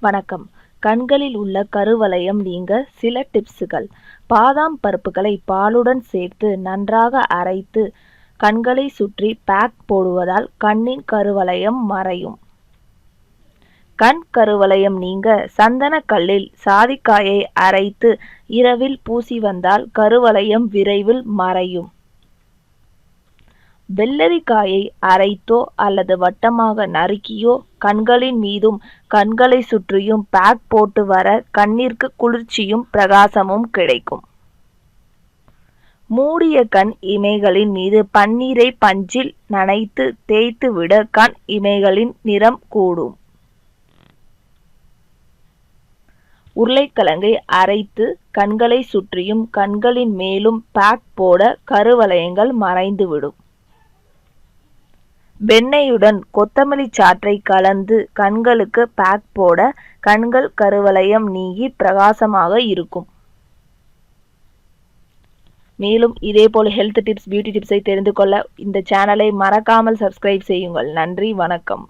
வணக்கம். கண்களில் உள்ள கருவளையம் நீங்க சில டிப்ஸுகள். பாதாம் பருப்புகளை பாலுடன் சேர்த்து நன்றாக அரைத்து கண்களை சுற்றி பேக் போடுவதால் கண்ணின் கருவளையம் மறையும். கண் கருவளையம் நீங்க சந்தனக்கல்லில் சாதிக்காயை அரைத்து இரவில் பூசி வந்தால் கருவளையம் விரைவில் மறையும். வெள்ளரிக்காயை அரைத்தோ அல்லது வட்டமாக நறுக்கியோ கண்களின் மீதும் கண்களை சுற்றியும் பேக் போட்டு வர கண்ணிற்கு குளிர்ச்சியும் பிரகாசமும் கிடைக்கும். மூடிய கண் இமைகளின் மீது பன்னீரை பஞ்சில் நனைத்து தேய்த்து விட கண் இமைகளின் நிறம் கூடும். உருளைக்கிழங்கை அரைத்து கண்களை சுற்றியும் கண்களின் மேலும் பேக் போட கருவளையங்கள் மறைந்துவிடும். வெண்ணெயுடன் கொத்தமல்லி சாற்றை கலந்து கண்களுக்கு பேக் போட கண்கள் கருவளையம் நீங்கி பிரகாசமாக இருக்கும். மேலும் இதேபோல் ஹெல்த் டிப்ஸ், பியூட்டி டிப்ஸை தெரிந்து கொள்ள இந்த சேனலை மறக்காமல் சப்ஸ்கிரைப் செய்யுங்கள். நன்றி, வணக்கம்.